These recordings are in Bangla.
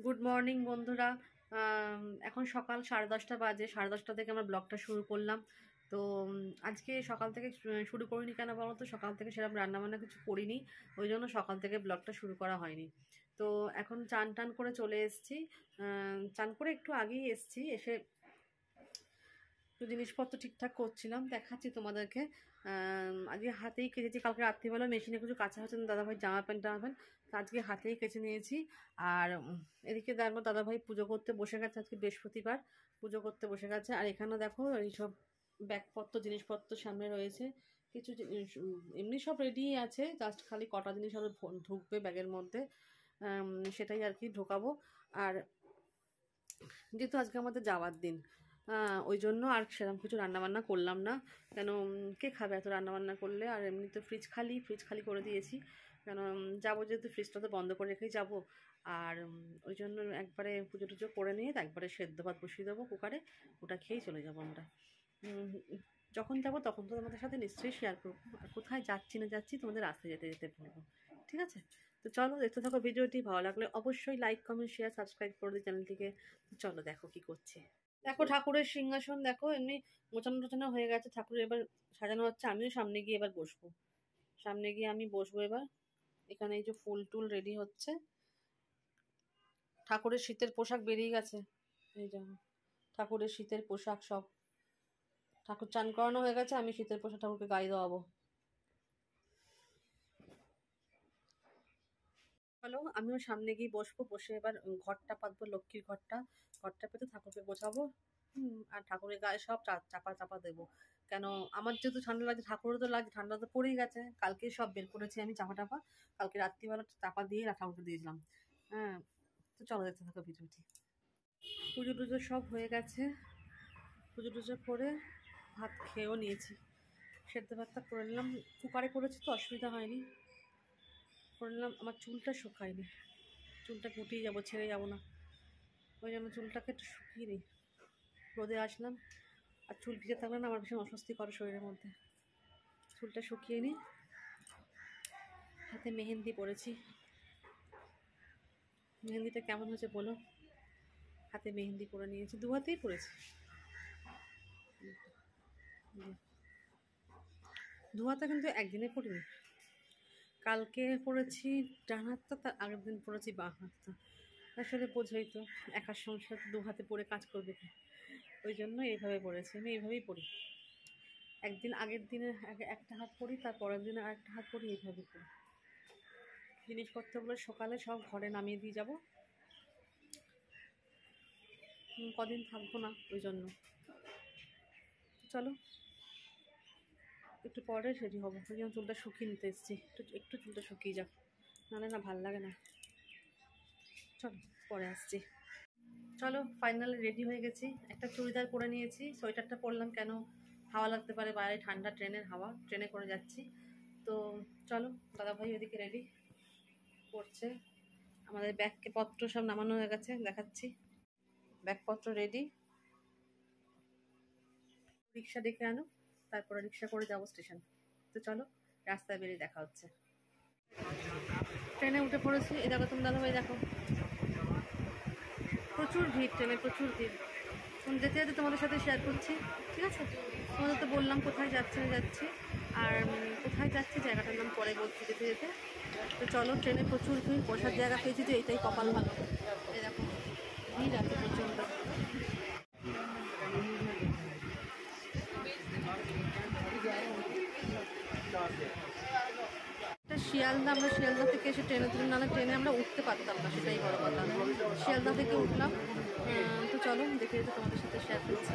গুড মর্নিং বন্ধুরা। এখন সকাল 10:30 বাজে। 10:30 থেকে আমরা ব্লগটা শুরু করলাম। তো আজকে সকাল থেকে শুরু করিনি কেন বলো তো, সকাল থেকে সেরকম রান্নাবান্না কিছু করিনি, ওই জন্য সকাল থেকে ব্লগটা শুরু করা হয়নি। তো এখন চান টান করে চলে এসেছি। চান করে একটু আগেই এসেছি, এসে একটু জিনিসপত্র ঠিকঠাক করছিলাম, দেখাচ্ছি তোমাদেরকে। আজকে হাতেই কেচেছি, কালকে রাত্রিবেলা মেশিনে কিছু কাঁচা হচ্ছে না, দাদাভাই জামা প্যান্ট তো আজকে হাতেই কেচে নিয়েছি। আর এদিকে দেখো দাদাভাই পুজো করতে বসে গেছে, আজকে বৃহস্পতিবার, পুজো করতে বসে গেছে। আর এখানে দেখো এইসব ব্যাগপত্র জিনিসপত্র সামনে রয়েছে, কিছু জিনিস এমনি সব রেডি আছে, জাস্ট খালি কটা জিনিস আরও ঢুকবে ব্যাগের মধ্যে, সেটাই আর কি ঢোকাবো। আর যেহেতু আজকে আমাদের যাওয়ার দিন, ওই জন্য আর সেরকম কিছু রান্নাবান্না করলাম না। কেন কে খাবে এত রান্নাবান্না করলে? আর এমনি তো ফ্রিজ খালি করে দিয়েছি, কেন যাবো যেহেতু ফ্রিজটা তো বন্ধ করে রেখেই যাবো। আর ওই জন্য একবারে পুজো টুজো করে নিয়ে একবারে সেদ্ধ ভাত বসিয়ে দেবো কুকারে, ওটা খেয়েই চলে যাবো আমরা। যখন যাবো তখন তো তোমাদের সাথে নিশ্চয়ই শেয়ার করবো, আর কোথায় যাচ্ছি না যাচ্ছি তোমাদের রাস্তায় যেতে যেতে বলবো, ঠিক আছে? তো চলো দেখতে থাকো ভিডিওটি, ভালো লাগলে অবশ্যই লাইক কমেন্ট শেয়ার সাবস্ক্রাইব করে দিই চ্যানেলটিকে। চলো দেখো কি করছে। দেখো ঠাকুরের সিংহাসন দেখো এমনি মোচানো টোচানো হয়ে গেছে, ঠাকুরের এবার সাজানো হচ্ছে। আমিও সামনে গিয়ে এবার বসবো, সামনে গিয়ে আমি বসবো এবার। এখানে এই যে ফুল টুল রেডি হচ্ছে, ঠাকুরের শীতের পোশাক বেরিয়ে গেছে, এই যে ঠাকুরের শীতের পোশাক সব। ঠাকুর চান করানো হয়ে গেছে, আমি শীতের পোশাক ঠাকুরকে গায়ে দেওয়াবো। চলো আমিও সামনে গিয়ে বসবো, বসে এবার ঘরটা পাতবো, লক্ষ্মীর ঘরটা পেতে ঠাকুরকে গোছাবো। আর ঠাকুরের গায়ে সব চাপা চাপা দেবো। কেন আমার যেহেতু ঠান্ডা লাগছে, ঠাকুরও তো লাগছে, ঠান্ডা তো পড়েই গেছে, কালকে সব বের করেছি আমি চাপা টাপা, কালকে রাত্রিবেলা চাপা দিয়ে ঠাকুরকে দিয়েছিলাম। হ্যাঁ, তো চলো দেখতে থাকো ভিডিওটি। পুজো টুজো সব হয়ে গেছে, পুজো টুজো করে ভাত খেয়েও নিয়েছি, সেদ্ধ ভাতটা করে নিলাম, কুকারে করেছি তো অসুবিধা হয়নি, করে নিলাম। আমার চুলটা শুকায়নি, চুলটা গুটিয়ে যাবো, ছেড়ে যাবো না, ওই জন্য চুলটাকে একটু শুকিয়ে নিই। রোদে আসলাম, আর চুল ভিজে থাকলে না আমার ভীষণ অস্বস্তি করে শরীরের মধ্যে। চুলটা শুকিয়ে নিই, হাতে মেহেন্দি পরেছি, মেহেন্দিটা কেমন হয়েছে বলো? হাতে মেহেন্দি পরে নিয়েছি, দু হাতেই পরেছি, দু হাতে কিন্তু একদিনে পরিনি। কালকে পরেছি ডান হাতটা, তার আগের দিন পরেছি বাঁ হাতটা। আসলে বোঝোই তো, একার সংসার দু হাতে পরে কাজ করবে কি, ওই জন্য এইভাবে পরেছি, আমি এইভাবেই পড়ি। একদিন আগের দিনে একটা হাত পরি, তার পরের দিনে আরেকটা হাত পরি, এইভাবে পড়ি। জিনিসপত্রগুলো সকালে সব ঘরে নামিয়ে দিয়ে যাব, কদিন থাকবো না ওই জন্য। চলো একটু পরে রেডি হবো, ওই জন্য চুলটা শুকিয়ে নিতে এসেছি, একটু চুলটা শুকিয়ে যাক, নাহলে না ভাল লাগে না। চলো পরে আসছি। চলো ফাইনালি রেডি হয়ে গেছি, একটা চুড়িদার পরে নিয়েছি, সোয়েটারটা পরলাম কেন হাওয়া লাগতে পারে বাইরে, ঠান্ডা ট্রেনের হাওয়া, ট্রেনে করে যাচ্ছি। তো চলো দাদাভাই ওইদিকে রেডি করছে, আমাদের ব্যাগপত্র সব নামানো হয়ে গেছে, দেখাচ্ছি। ব্যাগপত্র রেডি, রিক্সা ডেকে আনো, তারপরে রিক্সা করে যাবো স্টেশন। তো চলো রাস্তায় বেরিয়ে দেখা হচ্ছে। ট্রেনে উঠে পড়েছি, এই দেখো তুমি দাদাভাই দেখো, প্রচুর ভিড় ট্রেনে, প্রচুর ভিড়। যেতে যেতে তোমাদের সাথে শেয়ার করছি, ঠিক আছে? তোমাদের তো বললাম কোথায় যাচ্ছি না যাচ্ছি, আর কোথায় যাচ্ছি জায়গাটার নাম পরে বলছি যেতে যেতে। তো চলো, ট্রেনে প্রচুর ভিড়, বসার জায়গা পেয়েছি যে এইটাই কপাল ভালো। এরকম ভিড় আছে প্রচণ্ড। শিয়ালদা, আমরা শিয়ালদা থেকে এসে ট্রেনে তুলে, নাহলে ট্রেনে আমরা উঠতে পারতাম না, সেটাই বড় কথা। শিয়ালদা থেকে উঠলাম। তো চলো দেখে যেতে তোমাদের সাথে শেয়ার করছি।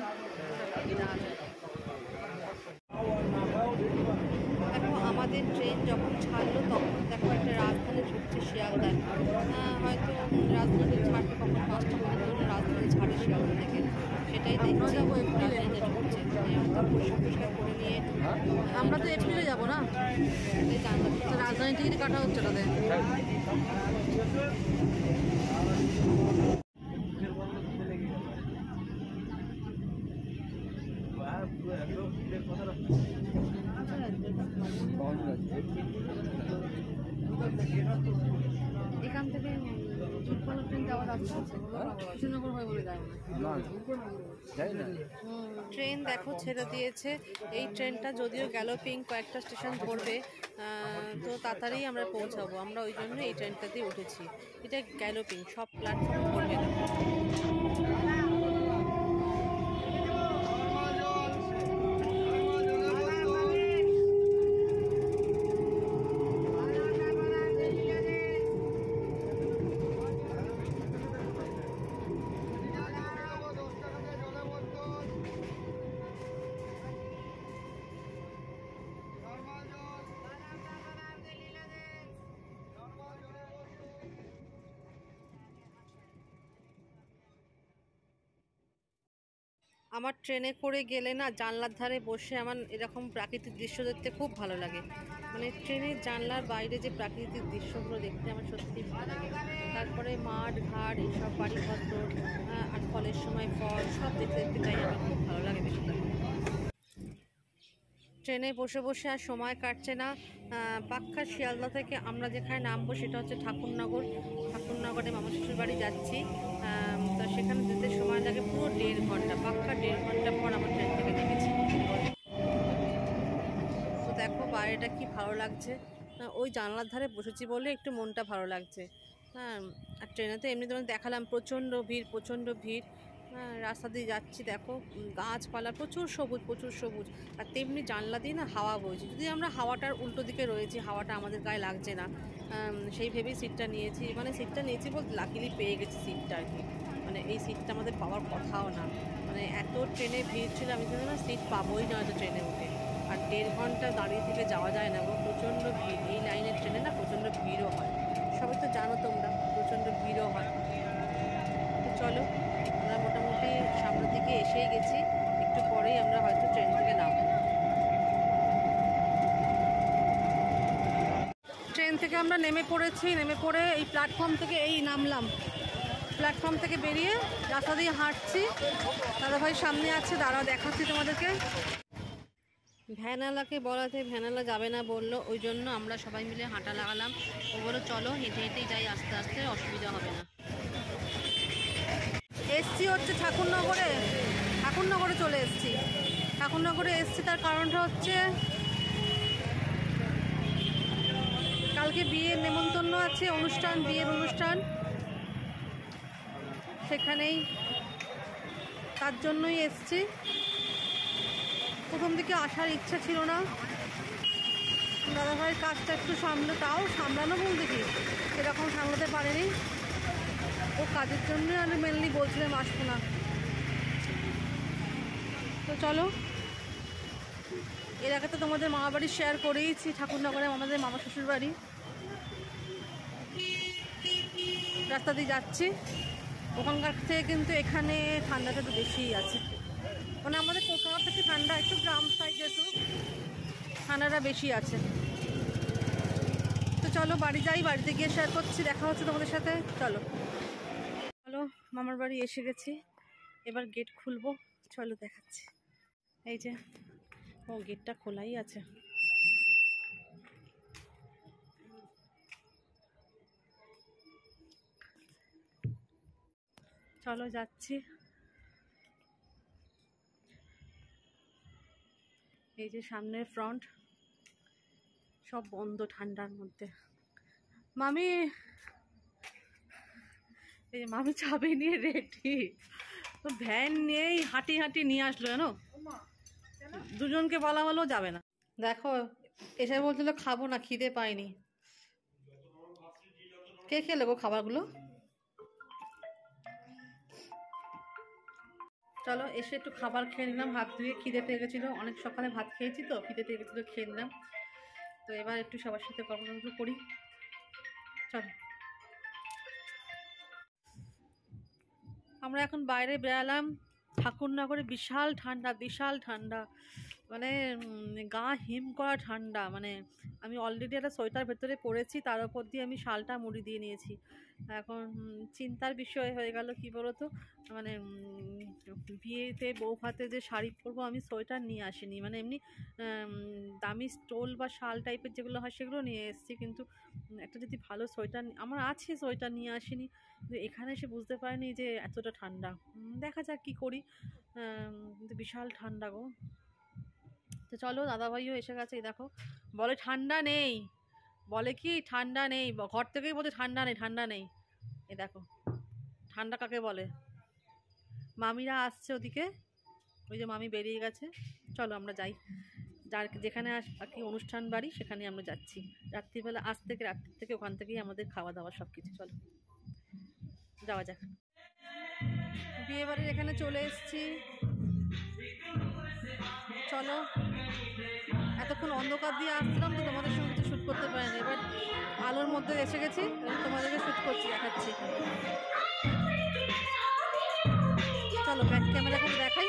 দেখো আমাদের ট্রেন যখন ছাড়লো তখন দেখো একটা রাজধানী ঢুকছে শিয়ালদায়, হয়তো রাজধানী ছাড়বে কখন, 5টা পর্যন্ত রাজধানী ছাড়ে শিয়ালদা থেকে, সেটাই দেখছি রাজধানীতে ঢুকছে। হয়তো পরিষ্কার পরিষ্কার করে নিয়ে আমরা তো এপ্রিলে যাবো না, সেটাই জানলাম। রাজধানী টিকিট কাটা হচ্ছে তাদের। এখান থেকে কোনো ট্রেন যাওয়ার রাস্তা আছে? কৃষ্ণনগর হয়ে বলে যায় না, যাই না। ট্রেন দেখো ছেড়ে দিয়েছে। এই ট্রেনটা যদিও গ্যালোপিং কয়েকটা স্টেশন ধরবে, তো তাড়াতাড়ি আমরা পৌঁছাবো। আমরা ওই জন্য এই ট্রেনটাতেই উঠেছি। এটা গ্যালোপিং, সব প্ল্যাটফর্ম ধরবে না। আমার ট্রেনে করে গেলে না জানলার ধারে বসে আমার এরকম প্রাকৃতিক দৃশ্য দেখতে খুব ভালো লাগে। মানে ট্রেনের জানলার বাইরে যে প্রাকৃতিক দৃশ্যগুলো দেখতে আমার সত্যিই ভালো লাগে। তারপরে মাঠ ঘাট এইসব বাড়িঘর, আর ফলের সময় ফল সব দেখতে দেখতে যাই, আমার খুব ভালো লাগে বেশি। ট্রেনে বসে বসে আর সময় কাটছে না। পাক্কা শিয়ালদা থেকে আমরা যেখানে নামবো সেটা হচ্ছে ঠাকুরনগর। ঠাকুরনগরে মামা শ্বশুর বাড়ি যাচ্ছি। তো সেখানে যেতে সময় লাগে পুরো 1.5 ঘন্টা, পাক্কা 1.5 ঘন্টা পর আমার ট্রেন থেকে নেমেছি। তো দেখো বাইরেটা কি ভালো লাগছে। ওই জানলার ধারে বসেছি বলে একটু মনটা ভালো লাগছে। হ্যাঁ, আর ট্রেনে তো এমনি তোমার দেখালাম প্রচণ্ড ভিড়, প্রচণ্ড ভিড়। হ্যাঁ, রাস্তা দিয়ে যাচ্ছি, দেখো গাছপালা প্রচুর সবুজ, প্রচুর সবুজ। আর তেমনি জানলা দিয়ে না হাওয়া বইছে। যদি আমরা হাওয়াটার উল্টো দিকে রয়েছি, হাওয়াটা আমাদের গায়ে লাগছে না, সেই ভেবেই সিটটা নিয়েছি। মানে সিটটা নিয়েছি বলতে লাকিলি পেয়ে গেছি সিটটা আর কি। মানে এই সিটটা আমাদের পাওয়ার কথাও না। মানে এত ট্রেনে ভিড় ছিল, আমি জানি না সিট পাবোই না হয়তো ট্রেনে উঠে। আর 1.5 ঘন্টা দাঁড়িয়ে থেকে যাওয়া যায় না, প্রচণ্ড ভিড়। এই লাইনের ট্রেনে না প্রচণ্ড ভিড়ও হয়, সবাই তো জানো তোমরা, প্রচণ্ড ভিড়ও হয়। তো চলো, আমরা মোটামুটি সামনের দিকে এসেই গেছি। একটু পরেই আমরা হয়তো ট্রেন থেকে নামবো। ট্রেন থেকে আমরা নেমে পড়েছি। নেমে পড়ে এই প্ল্যাটফর্ম থেকে এই নামলাম। প্ল্যাটফর্ম থেকে বেরিয়ে রাস্তা দিয়ে হাঁটছি। দাদাভাই সামনে আছে, দাঁড়াও দেখাচ্ছি তোমাদেরকে। ভ্যানওয়ালাকে বলাতে ভ্যানওয়ালা যাবে না বললো, ওই জন্য আমরা সবাই মিলে হাঁটা লাগালাম। ও বললো চলো হেঁটে হেঁটেই যাই, আস্তে আস্তে অসুবিধা হবে না। এসছি হচ্ছে ঠাকুরনগরে, ঠাকুরনগরে চলে এসছি। ঠাকুরনগরে এসছি তার কারণটা হচ্ছে কালকে বিয়ের নেমন্তন্ন আছে, অনুষ্ঠান, বিয়ের অনুষ্ঠান, সেখানেই তার জন্যই এসছি। প্রথম দিকে আসার ইচ্ছা ছিল না, দাদাভাইয়ের কাজটা একটু তাও সামলানো বলতে কি সেরকম সামলাতে পারেনি। ও কাজের জন্যই আমি মেনলি বলছিলাম আসবো না। তো চলো, এর আগে তো তোমাদের মামা বাড়ি শেয়ার করেইছি, ঠাকুরনগরে আমাদের মামা শ্বশুর বাড়ি। রাস্তা দিয়ে যাচ্ছি, ওখানকার থেকে কিন্তু এখানে ঠান্ডাটা একটু বেশিই আছে। মানে আমাদের কলকাতা থেকে ঠান্ডা, একটু গ্রাম সাইড যেহেতু ঠান্ডাটা বেশি আছে। তো চলো বাড়ি যাই, বাড়িতে গিয়ে শেয়ার করছি, দেখা হচ্ছে তোমাদের সাথে। চলো চলো, মামার বাড়ি এসে গেছি, এবার গেট খুলবো, চলো দেখাচ্ছি। এই যে, ও গেটটা খোলাই আছে। চলো যাচ্ছি। এই যে সামনের ফ্রন্ট, সব বন্ধ ঠান্ডার মধ্যে। মামি, এই মামি চাবি নিয়ে রেডি, তো ভ্যান নিয়েই হাঁটি হাঁটি নিয়ে আসলো জানো। দুজনকে বলা হলেও যাবে না। দেখো এসে বলছিল খাবো না, খিদে পাইনি। কে খেলে গো খাবারগুলো? চলো এসে একটু খাবার খেয়ে নিলাম, হাত ধুয়ে, খিদে পেয়ে গেছিলো, অনেক সকালে ভাত খেয়েছি তো খিদে পেয়ে গেছিলো, খেয়ে নিলাম। তো এবার একটু সবার সাথে গল্প করি, চলো। আমরা এখন বাইরে বেরালাম। ঠাকুরনগরে বিশাল ঠান্ডা, বিশাল ঠান্ডা, মানে গা হিম করা ঠান্ডা। মানে আমি অলরেডি একটা সোয়েটার ভেতরে পরেছি, তার উপর দিয়ে আমি শালটা মুড়ি দিয়ে নিয়েছি। এখন চিন্তার বিষয় হয়ে গেল কি বলো তো, মানে বিয়েতে বউ ভাতে যে শাড়ি পরবো, আমি সোয়েটার নিয়ে আসিনি। মানে এমনি দামি স্টোল বা শাল টাইপের যেগুলো হয় সেগুলো নিয়ে এসেছি, কিন্তু একটা যদি ভালো সোয়েটার আমার আছে, সোয়েটার নিয়ে আসিনি, কিন্তু এখানে এসে বুঝতে পারিনি যে এতটা ঠান্ডা। দেখা যাক কি করি। কিন্তু বিশাল ঠান্ডা গো। তো চলো, দাদাভাইও এসে গেছে। এই দেখো, বলে ঠান্ডা নেই, বলে কি ঠান্ডা নেই, ঘর থেকেই বলছে ঠান্ডা নেই, ঠান্ডা নেই। এই দেখো, ঠান্ডা কাকে বলে। মামিরা আসছে ওদিকে, ওই যে মামি বেরিয়ে গেছে। চলো আমরা যাই, যার যেখানে আর কি অনুষ্ঠান বাড়ি সেখানে আমরা যাচ্ছি। রাত্রিবেলা রাত্রি থেকে ওখান থেকেই আমাদের খাওয়া দাওয়া সব কিছু। চলো যাওয়া যাক। বিয়ে বাড়ির এখানে চলে এসেছি। চলো, এতক্ষণ অন্ধকার দিয়ে আসছিলাম তো তোমাদের সঙ্গে কিছু শ্যুট করতে পারিনি, এবার আলোর মধ্যে এসে গেছি, তোমাদেরকে শ্যুট করছি, দেখাচ্ছি। চলো ব্যাক ক্যামেরা করে দেখাই।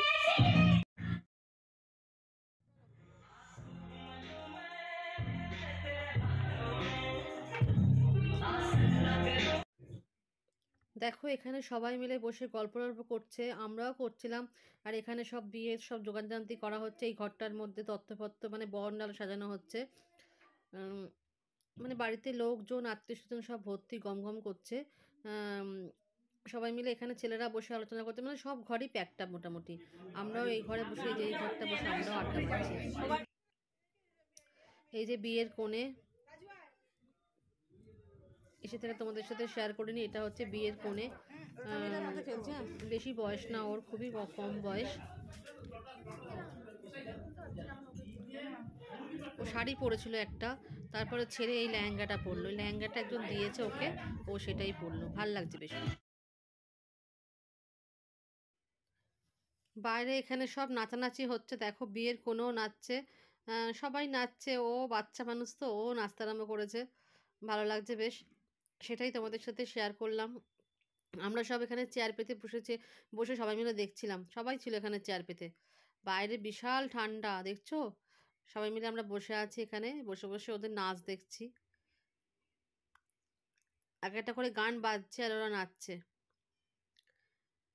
দেখো, এখানে সবাই মিলে বসে গল্প করছে, আমরাও করছিলাম। আর এখানে সব বিয়ের সব যোগানজান্তি করা হচ্ছে। এই ঘরটার মধ্যে তত্ত্বপত্র মানে বরণডাল সাজানো হচ্ছে। মানে বাড়িতে লোকজন আত্মীয় স্বজন সব ভর্তি, গমগম করছে। সবাই মিলে এখানে ছেলেরা বসে আলোচনা করছে, মানে সব ঘরই প্যাকটা মোটামুটি। আমরাও এই ঘরে বসে, যে এই ঘরটা বসে আমরাও আড্ডা মারছি। এই যে বিয়ের কোণে এসে থেকে তোমাদের সাথে শেয়ার করিনি, এটা হচ্ছে বিয়ের কোণে। বেশি বয়স না ওর, খুবই কম বয়স। ও শাড়ি পরেছিল একটা, তারপরে ছেড়ে এই লেহেঙ্গাটা পরলো। লেহেঙ্গাটা একজন দিয়েছে ওকে, ও সেটাই পরলো, ভাল লাগছে বেশ। বাইরে এখানে সব নাচানাচি হচ্ছে, দেখো বিয়ের কোনো নাচছে, সবাই নাচছে। ও বাচ্চা মানুষ তো, ও নাচতে আরম্ভ করেছে, ভালো লাগছে বেশ। সেটাই তোমাদের সাথে শেয়ার করলাম। আমরা সব এখানে চেয়ার পেতে বসে সবাই মিলে দেখছিলাম। সবাই ছিল এখানে চেয়ার পেতে। বাইরে বিশাল ঠান্ডা, দেখছো? সবাই মিলে আমরা বসে আছি এখানে, বসে বসে ওদের নাচ দেখছি। এক একটা করে গান বাজছে আর ওরা নাচছে,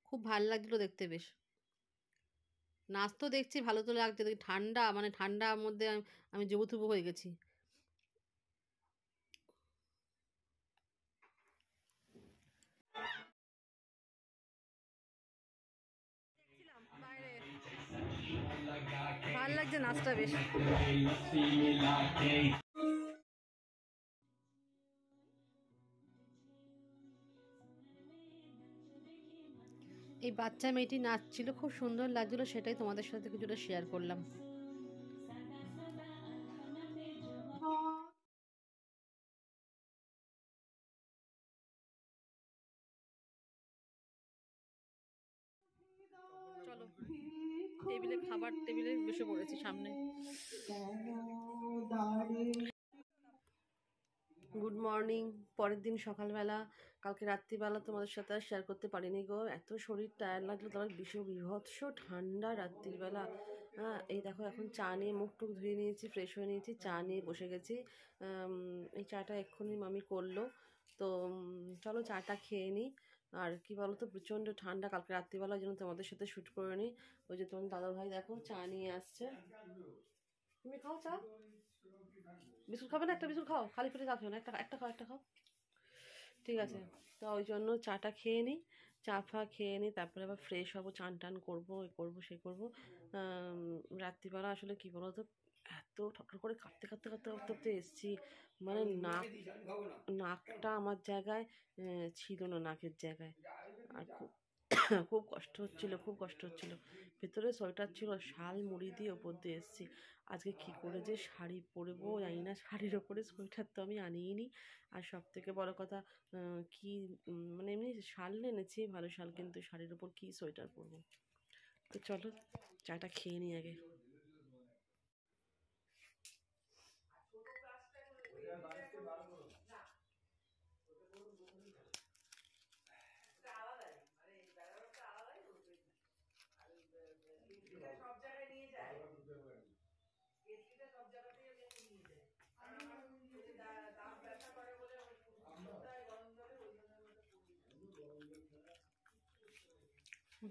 খুব ভালো লাগলো দেখতে বেশ। নাচ তো দেখছি, ভালো তো লাগছে, ঠান্ডা মানে ঠান্ডার মধ্যে আমি জবুথুবু হয়ে গেছি। ভাল লাগছে নাচটা বেশ। এই বাচ্চা মেয়েটি নাচছিল, খুব সুন্দর লাগছিল, সেটাই তোমাদের সাথে কিছুটা শেয়ার করলাম। চলো, টেবিলে বসে পড়েছি সামনে। Good morning. পরের দিন সকালবেলা, কালকে রাত্রিবেলা তোমাদের সাথে আর শেয়ার করতে পারিনি গো, এত শরীর টায়ার লাগলো। তোমার বিভৎস ঠান্ডা রাত্রিবেলা। এই দেখো, এখন চা নিয়ে মুখ টুক ধুয়ে নিয়েছি, ফ্রেশ হয়ে নিয়েছি, চা নিয়ে বসে গেছি। এই চাটা এক্ষুনি মামি করলো। তো চলো চাটা খেয়ে নিই। আর কি বলো তো, প্রচণ্ড ঠান্ডা, কালকে রাত্রিবেলা যেন তোমাদের সাথে শ্যুট করে নিই। ওই যে তোমার দাদাভাই দেখো চা নিয়ে আসছে। তুমি খাও চা, বিস্কুট খাবে না? একটা বিস্কুট খাও, খালি পেটে চা খেও না, একটা খাও, একটা খাও, ঠিক আছে? তো ওই জন্য চাটা খেয়ে নিই, চা ফা খেয়ে নিই, তারপরে আবার ফ্রেশ হবো, চান টান করবো, এ করবো সে করবো। রাত্রিবেলা আসলে কী বলো তো, এত ঠকঠক করে কাঁপতে এসছি, মানে নাকটা আমার জায়গায় ছিল না, নাকের জায়গায়। আর খুব খুব কষ্ট হচ্ছিল। ভেতরে সোয়েটার ছিল, শাল মুড়ি দিয়ে ওপর দিয়ে এসেছি। আজকে কী করে যে শাড়ি পরবো জানি না, শাড়ির ওপরে সোয়েটার তো আমি আনিই নি। আর সব থেকে বড় কথা, কি মানে এমনি শাল এনেছি, ভালো শাল, কিন্তু শাড়ির ওপর কী সোয়েটার পরবো। তো চলো চাটা খেয়ে নিই আগে।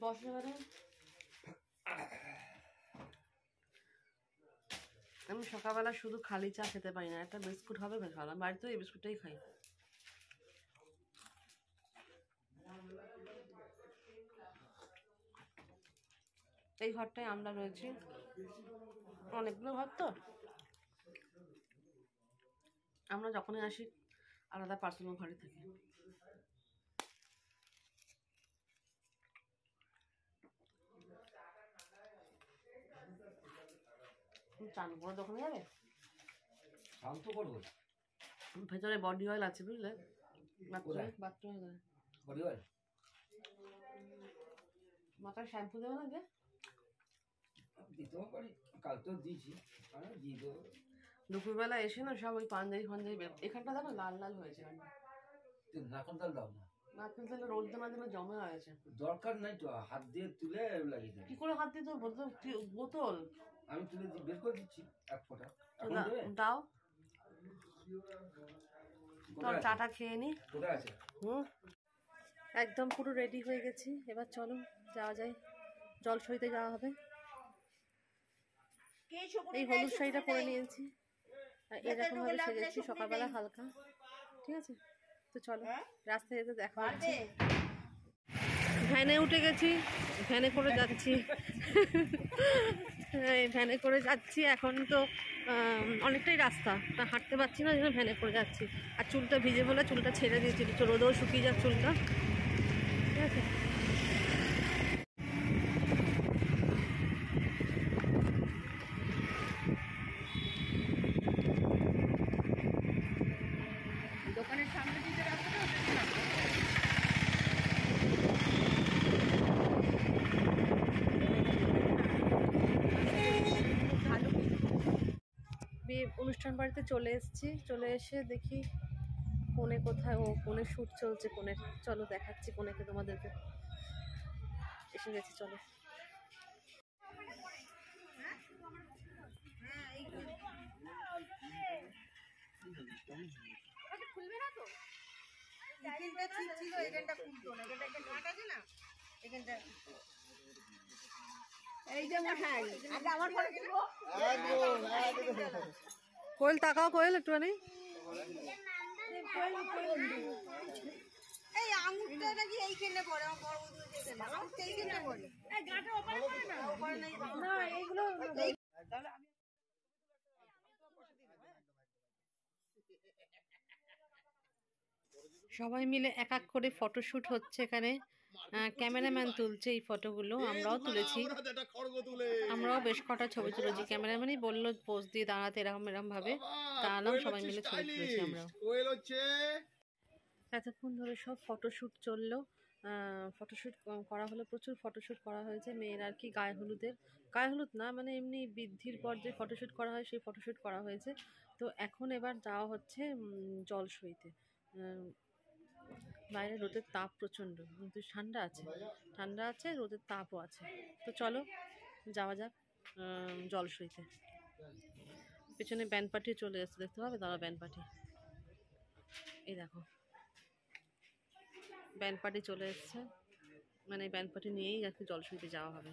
বসে আমি সকালবেলা শুধু খালি চা খেতে পারি না, একটা বিস্কুট হবে বেশ ভালো। বাড়িতেও এই বিস্কুটটাই খাই। এই ঘরটায় আমরা রয়েছি, অনেকগুলো ঘর তো, আমরা যখনই আসি আলাদা পার্সোনাল ঘরে থাকি। চান করে দোকানে যাবে, শান্ত করবো। ভেতরে বডি অয়েল আছে বুঝলে, বাথরুমে বডি অয়েল মাথায় শ্যাম্পু দেবে না যে দিতেও পারি, কাল তো দিয়েছি, দিয়ে দেবো। দুপুরবেলা এসে না সব ওই পাঞ্জাবি ফাঞ্জাবি এখানটা দেখো লাল লাল হয়েছে। নারকেল তেল দাও না, নারকেল তেলে রোদ দেওয়ার জন্য জমে হয়েছে। দরকার নাই তো, হাত দিয়ে তুলে লাগিয়ে দেবে। কি করে হাত দিয়ে তোর বোতল আমি তুলে বের করে দিচ্ছি এক ফোঁটা। দাও, তোর চাটা খেয়ে নি। কোথায় আছে? একদম পুরো রেডি হয়ে গেছি, এবার চলো যাওয়া যায়, জল সইতে যাওয়া হবে। এই হলুদ শাড়িটা পরে নিয়েছি, এরকম ভাবে সেজেছি সকালবেলা হালকা, ঠিক আছে? তো চলো রাস্তায় যেতে দেখা হচ্ছে। ভ্যানে উঠে গেছি, ভ্যানে করে যাচ্ছি। ভ্যানে করে যাচ্ছি, এখন তো অনেকটাই রাস্তা, তা হাঁটতে পারছি না, যেন ভ্যানে করে যাচ্ছি। আর চুলটা ভিজে বলে চুলটা ছেড়ে দিয়েছি, রোদেও শুকিয়ে যাচ্ছে চুলটা, ঠিক আছে? দোকানের সামনে দিকে রাস্তাটা অনুষ্ঠান বাড়িতে চলে এসেছি, চলে এসে দেখি কোণে কোথায়, কোণে শ্যুট চলছে কোণের। চলো দেখাচ্ছি কোণেকে তোমাদেরকে, এসে গেছি চলো। খুলবে না তো, এখানটা ঠিক ছিল, এখানটা খুলতো না, এখানটা কাট আছে না, এখানটা এই যে মশাই আগে আমার পরে দিব। কোয়েল তাকাও, কোয়েল একটুখানি। এই আঙুরটা নাকি এইখানে পড়ে, আমার বড় বন্ধু এইখানে, আঙুরটা এইখানে পড়ে, এই গাটা ওপারে পড়ে না, ওপারে নাই না, এইগুলো তাহলে আমি সবাই মিলে এক এক করে ফটোশুট হচ্ছে এখানে। ক্যামেরাম্যান তুলছে এই ফটোগুলো, আমরাও তুলেছি, আমরাও বেশ কটা ছবি তুলেছি। ক্যামেরাম্যানই বললো পোজ দিয়ে দাঁড়াতে এরকম ভাবে, দাঁড়ালাম, সবাই মিলে ছবি তুলেছি আমরাও। এতক্ষণ ধরে সব ফটোশুট চললো, ফটোশুট করা হলো, প্রচুর ফটোশুট করা হয়েছে মেয়ের আর কি, গায়ে হলুদ না মানে এমনি বৃদ্ধির পর যে ফটোশুট করা হয় সেই ফটোশুট করা হয়েছে। তো এখন এবার যাওয়া হচ্ছে জল সইতে। বাইরে রোদের তাপ প্রচণ্ড, কিন্তু ঠান্ডা আছে, রোদের তাপও আছে। তো চলো যাওয়া যাক জল সইতে। পেছনে ব্যান্ড পার্টি চলে এসছে, দেখতে পাবে দাঁড়া ব্যান্ড পার্টি, এই দেখো ব্যান্ড পার্টি চলে এসছে, মানে ব্যান্ড পার্টি নিয়েই আর কি জল সইতে যাওয়া হবে।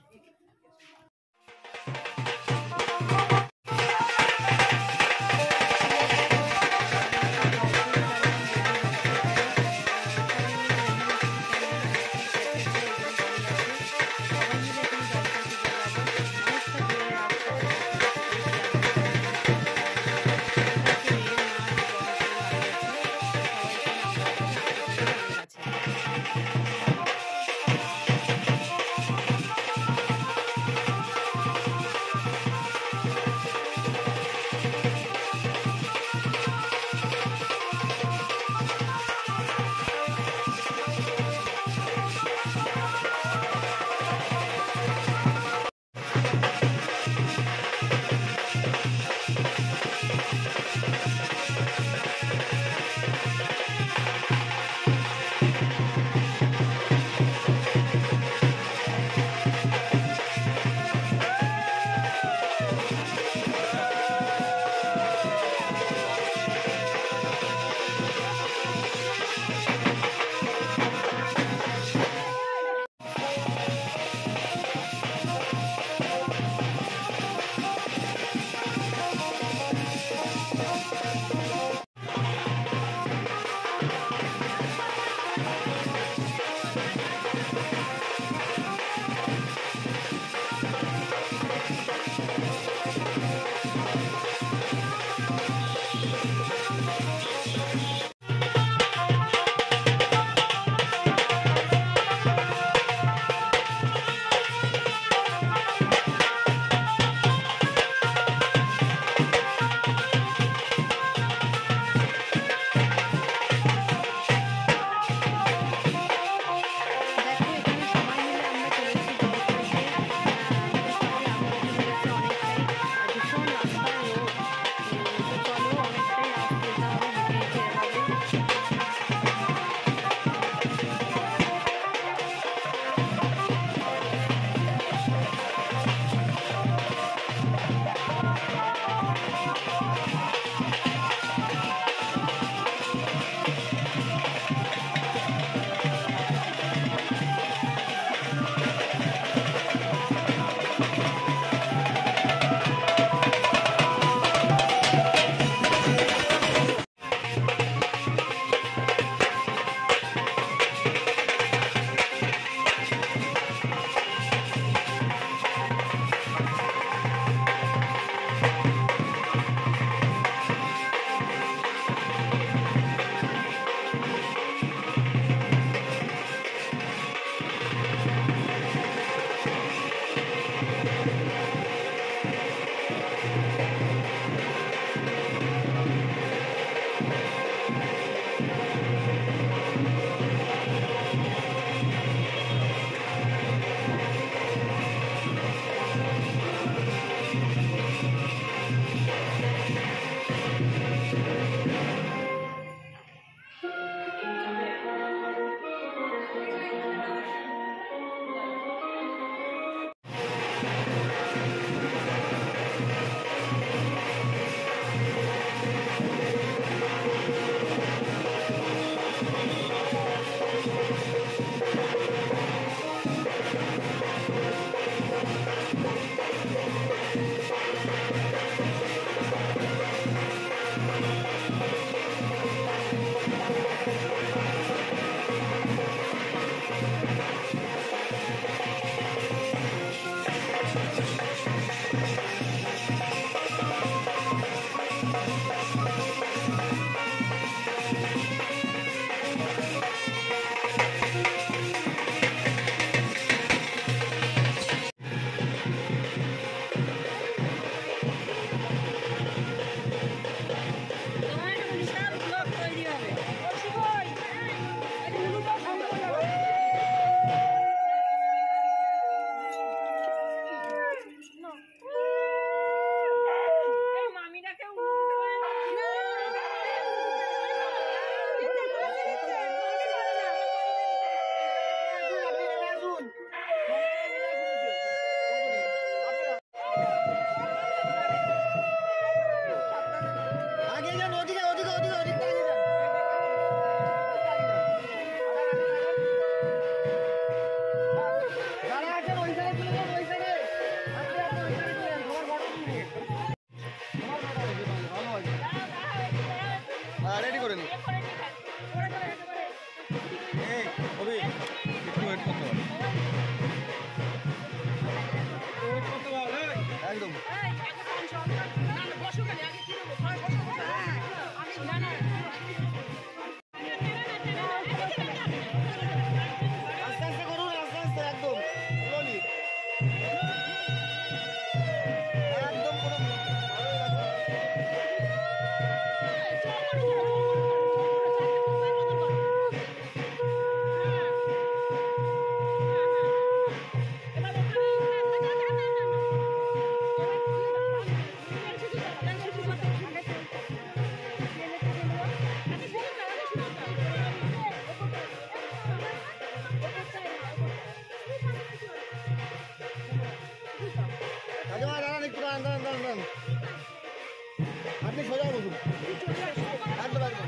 একদম একদম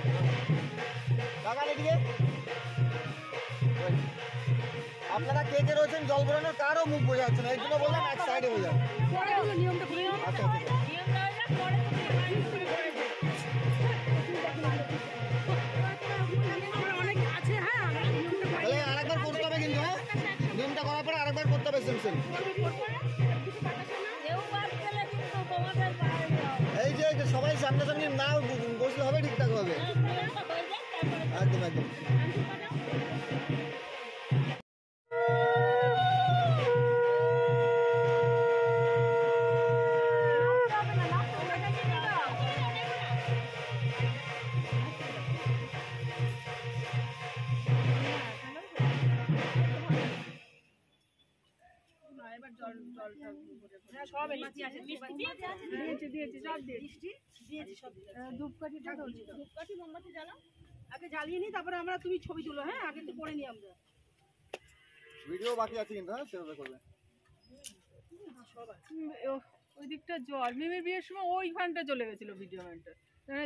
কাকা এদিকে আপনারা কে কে রয়েছেন জল ভরানোর কারও মুখ বোঝা যাচ্ছে না এই জন্য বললাম এক সাইডে হয়ে যাবে আচ্ছা আচ্ছা তাহলে আরেকবার করতে হবে কিন্তু হ্যাঁ নিয়মটা করার পরে আরেকবার করতে হবে সেম সেম এই যে সবাই সামনাসামনি না বসলে হবে ঠিকঠাক হবে একদম একদম আগে জ্বালিয়ে নি তারপরে আমরা তুমি ছবি তুলো হ্যাঁ আগে তো পরে নি আমরা ভিডিও বাকি আছে কিন্তু হ্যাঁ সেভাবে করবে ওই দিকটা জল মিমির বিয়ের সময় ওইখানটা চলে গেছিল ভিডিও ম্যানটা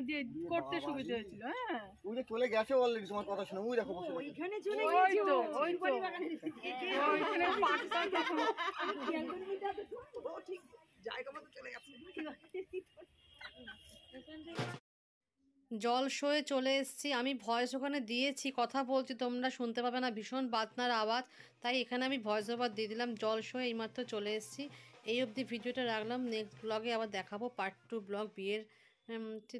দিয়ে করতে সুবিধা হয়েছিল হ্যাঁ ওই যে চলে গেছে অলরেডি তোমার কথা শুনে ওই দেখো বসে ওইখানে চলে গেছে ওইখানে পাটটা তখন জায়গা মতো চলে গেছে জল শোয়ে চলে এসেছি। আমি ভয়েস ওখানে দিয়েছি, কথা বলছি, তোমরা শুনতে পাবে না, ভীষণ বাজনার আওয়াজ, তাই এখানে আমি ভয়েস ওভার দিয়ে দিলাম। জল শোয়ে এইমাত্র চলে এসেছি। এই অবধি ভিডিওটা রাখলাম, নেক্সট ব্লগে আবার দেখাবো পার্ট 2 ব্লগ বিয়ের।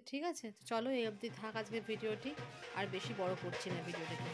ঠিক আছে, চলো এই অবধি থাক আজকে ভিডিওটি, আর বেশি বড় করছি না ভিডিওটাকে।